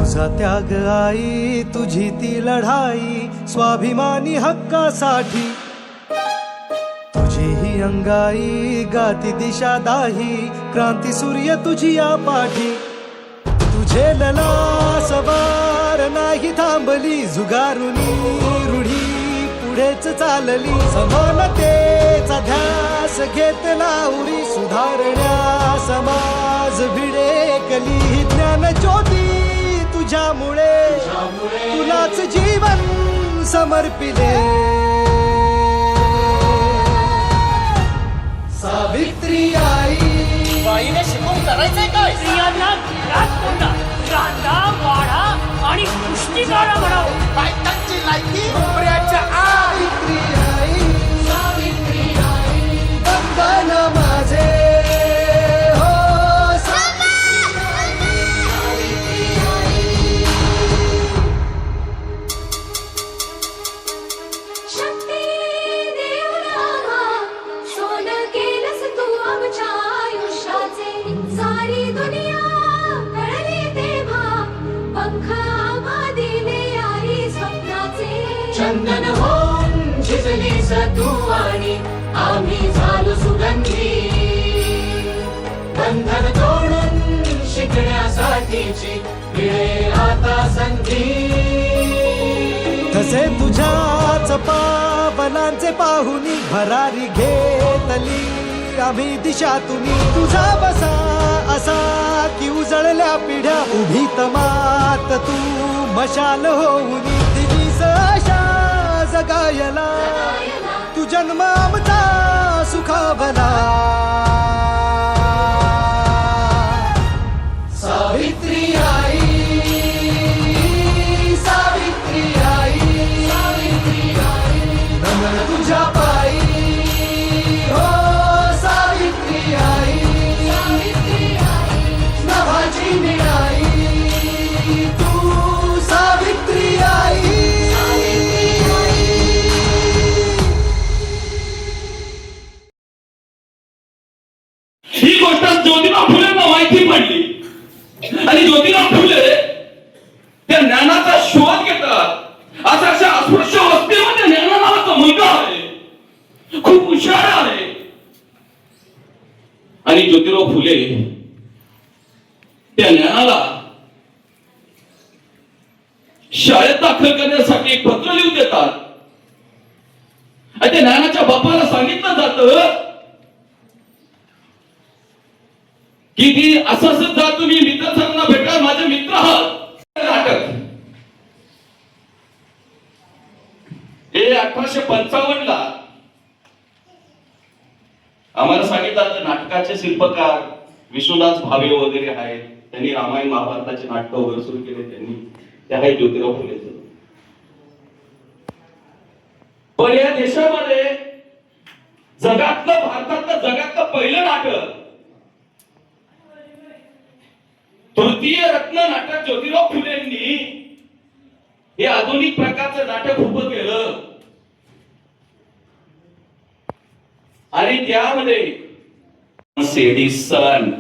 तुझा त्याग आई, तुझी ती लढाई स्वाभिमानी हक्कासाठी, तुझी ही अंगाई गाती दिशा दाही, क्रांती सूर्य तुझी या पाठी. तुझे लला सवार नाही थांबली, जुगारुनी रूढी पुढेच चालली. समानतेचा ध्यास घेतला उरी, सुधारण्या समाज भिडेकली. ज्ञान ज्योती तुझ्यामुळे तुलाच जीवन समर्पिले. सावित्री आई, बाईने शिकवून करायचंय काय? स्त्रियांना घरात कोंडा, कांदा वाढा आणि पुष्टी काढा म्हणावं. बायकांची लायकी नोकऱ्याच्या आई. सावित्री आई, वंदन माझे हो. शक्ती देऊया सोन केलंस तू आमच्या आयुष्याचे. सारी दुनिया कळली तेव्हा पंख आम्हा दिले आई स्वप्नाचे. चंदन होऊन झिजलीस तू आणि आम्ही झालो सुगंधी. बंधन तोडून शिकण्यासाठीची मिळे आता संधी. तसे तुझ्याच पावलांचे पाहुनी भरारी घेतली आम्ही दिशा तुम्ही. तुझा बसा असा की उजळल्या पिढ्या, उभी तमात तू मशाल होऊनी. दिलीस आशा जगायला, तू जन्म आमचा सुखावला. सावित्री आई, सावित्री आई, नमन तुझ्या पायी हो. सावित्री आई, नभाची निळाई तू. सावित्री आई, ही गोष्ट ज्योतिबा फुलेंना माहिती पडली आणि ज्योतिबा फुले त्या ज्ञानाचा शोध घेतात. अशा अस्पृश्य वस्तीमध्ये ज्ञाना नावाचा मुलगा आहे, खूप हुशार आहे. आणि ज्योतिराव फुले त्या ज्ञानाला शाळेत दाखल करण्यासाठी एक पत्र लिहून देतात. आणि त्या ज्ञानाच्या बापाला सांगितलं जातं की ती असं जा, तुम्ही मित्रांना भेटा, माझे मित्र आहात. नाटक हे 1855 ला आम्हाला सांगितलं नाटकाचे शिल्पकार विश्वनाथ भावे वगैरे आहेत. त्यांनी रामायण महाभारताचे नाटक वगैरे सुरू केले. त्यांनी ते आहे ज्योतिराव फुलेचं. पण या देशामध्ये भारतातलं पहिलं नाटक, तृतीय रत्न नाटक ज्योतिराव फुलेंनी हे आधुनिक प्रकारचं नाटक उभं केलं. आणि त्यामध्ये एडिसन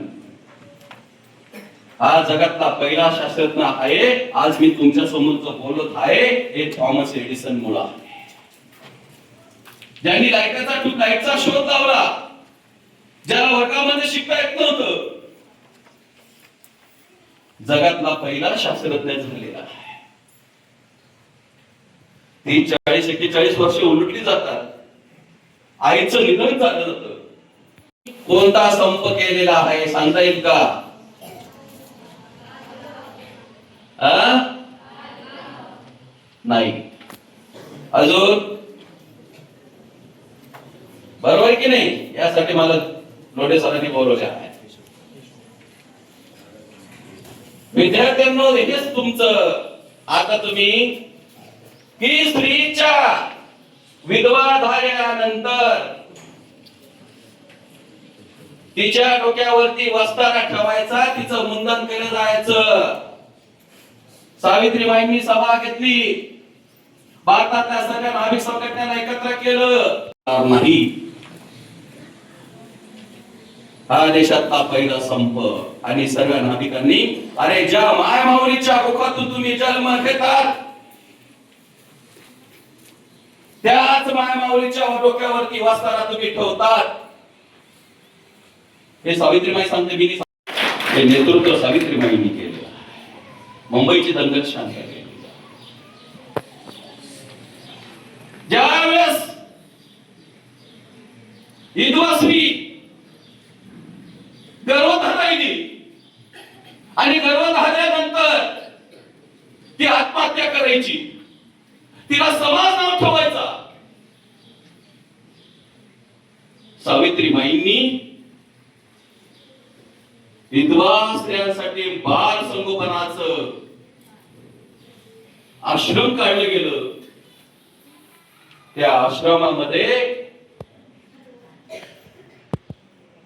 हा जगातला पहिला शास्त्रज्ञ आहे. आज मी तुमच्या समोर बोलत आहे हे थॉमस एडिसन मुळे आहे, ज्यांनी लाईटचा शोध लावला, ज्याला वर्गामध्ये शिकता येत नव्हतं. जगातला पहिला शास्त्रज्ञ झालेला आहे. 40-41 वर्ष उलटली जातात. आईचं निधन झालं जातं. कोणता संप केलेला आहे सांगता येईल का? नाही. अजून बरोबर की नाही? यासाठी मला लोढे सरांनी बोलवले आहे. विद्यार्थ्यांनो, हेच तुमचं. आता तुम्ही की स्त्रीच्या विधवा झाल्यानंतर तिच्या डोक्यावरती वस्तारा ठेवायचा, तिचं मुंडन केलं जायचं. सावित्रीबाईंनी सभा घेतली, भारतातल्या सगळ्या नाभिक संघटनांना एकत्र केलं. नाही, हा देशातला पहिला संप आणि सर्व नाभिकांनी अरे ज्या मायमाऊलीच्या मुखातून तुम्ही जन्म घेतात त्याच मायमाऊलीच्या डोक्यावरती वास्तारा तुम्ही ठेवतात. हे सावित्रीमाई सांगते मी हे नेतृत्व सावित्रीमाईंनी केलं. मुंबईची दंगल शांत केली. ज्यावेळेस विधवाश्री गर्भधारायली आणि गर्भधारल्यानंतर ती आत्महत्या करायची, तिला समाज नाव ठेवायचा. सावित्रीमाईंनी विधवा स्त्रियांसाठी बाल संगोपनाचं आश्रम काढलं गेलं. त्या आश्रमामध्ये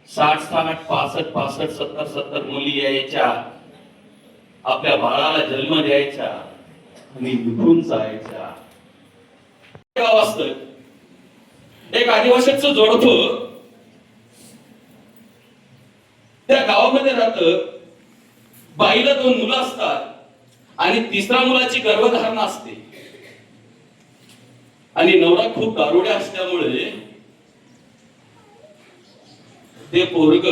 60-60, 65-65, 70-70 मुली यायच्या, आपल्या बाळाला जन्म द्यायच्या आणि निघून जायच्या. गाव असतं, एक आदिवासीचं जोडपं त्या गावामध्ये राहतं. बाईला 2 मुलं असतात आणि 3ऱ्या मुलाची गर्भधारणा असते आणि नवरा खूप दारुड्या असल्यामुळे ते पोरग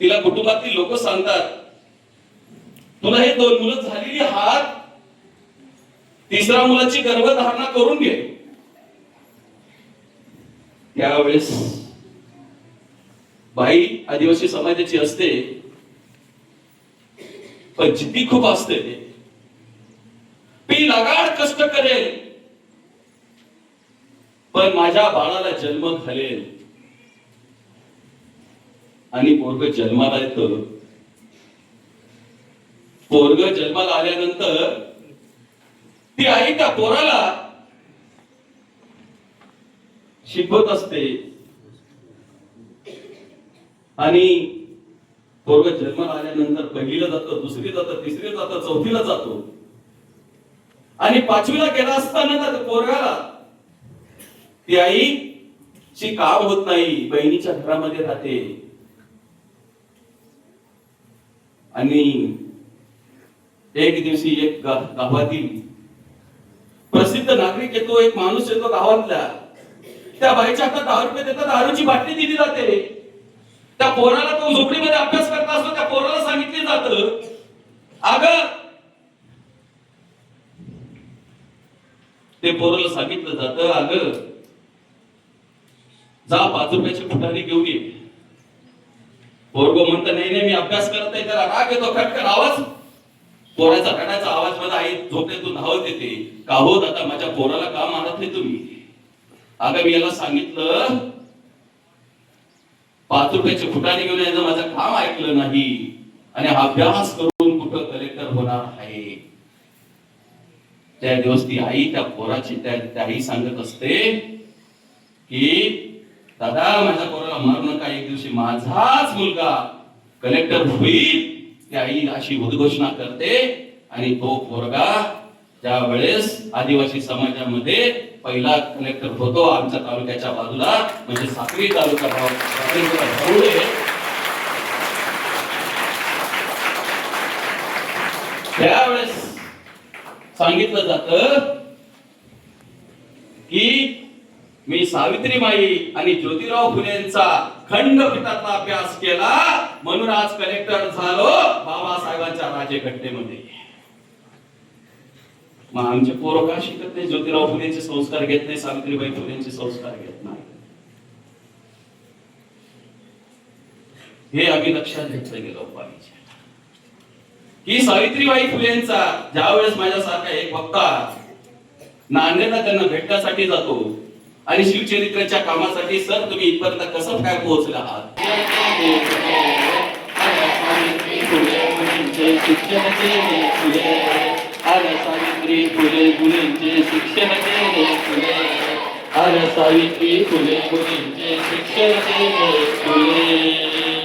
तिला कुटुंबातील लोक सांगतात तुला हे 2 मुलं झालेली आहात, 3ऱ्या मुलाची गर्भधारणा करून घे. त्यावेळेस बाई आदिवासी समाजाची असते पण जिद्दी खूप असते. मी लगाड कष्ट करेल पण माझ्या बाळाला जन्म घालेल. आणि पोरग जन्माला येतं. पोरग जन्माला आल्यानंतर ती आई त्या पोराला शिकवत असते आणि पोरग जन्माला आल्यानंतर 1लीला जातो, 2री जातं, 3री जातं, 4थीला जातो आणि 5वीला गेला असताना त्या पोरगाला ती आई ची काम होत नाही, बहिणीच्या घरामध्ये राहते. आणि एक दिवशी एक गावातील प्रसिद्ध नागरिक येतो, एक माणूस येतो गावातल्या. त्या बाईच्या हातात 10 रुपये देतात, दारूची बाटली दिली जाते. त्या पोराला, तो झोपडीमध्ये अभ्यास करत असतो, त्या पोराला सांगितले जातं अगं, ते पोराला सांगितलं जातं अगं जा 5 रुपयाची फुटाणी घेऊन ये. पोरगो म्हणतं नाही नाही मी अभ्यास करत आहे. त्याला राग येतो, खटखट आवाज, पोराचा रडायचा आवाज मध्ये आई झोपेतून धावत येते. का हो दादा माझ्या पोराला का मारत नाही तुम्ही? अगं मी याला सांगितलं 5 रुपयाची फुटाणी घेऊन यायचं, माझं काम ऐकलं नाही आणि अभ्यास करून कुठं कलेक्टर होणार आहे. त्या दिवस ती आई त्या पोराची त्या आई सांगत असते की दादा माझ्या पोराला मारू नका, एक दिवशी माझाच मुलगा कलेक्टर होईल. ती आई अशी उद्घोषणा करते आणि तो पोरगा ज्या वेळेस आदिवासी समाजामध्ये पहिला कलेक्टर होतो आमच्या तालुक्याच्या बाजूला, म्हणजे साक्री तालुका त्यावेळेस सांगितलं जातं की मी सावित्रीमाई आणि ज्योतिराव फुलेंचा खंडपीठातला अभ्यास केला म्हणून आज कलेक्टर झालो बाबासाहेबांच्या राजघटनेमध्ये. मग आमचे पोरं का शिकत नाही? ज्योतिराव फुलेंचे संस्कार घेत नाही, सावित्रीबाई फुलेंचे संस्कार घेत नाही. हे आम्ही लक्षात घेतलं गेलं पाहिजे की सावित्रीबाई फुलेंचा ज्यावेळेस माझ्यासारखा एक वक्ता नांदेडला त्यांना भेटण्यासाठी जातो आणि शिवचरित्राच्या कामासाठी सर तुम्ही इथपर्यंत कसं काय पोहोचला आहात? शिक्षण केले फुले, अरे सावित्री फुले मुलींचे शिक्षण केले फुले, अरे सावित्री फुले मुलींचे शिक्षण केले फुले.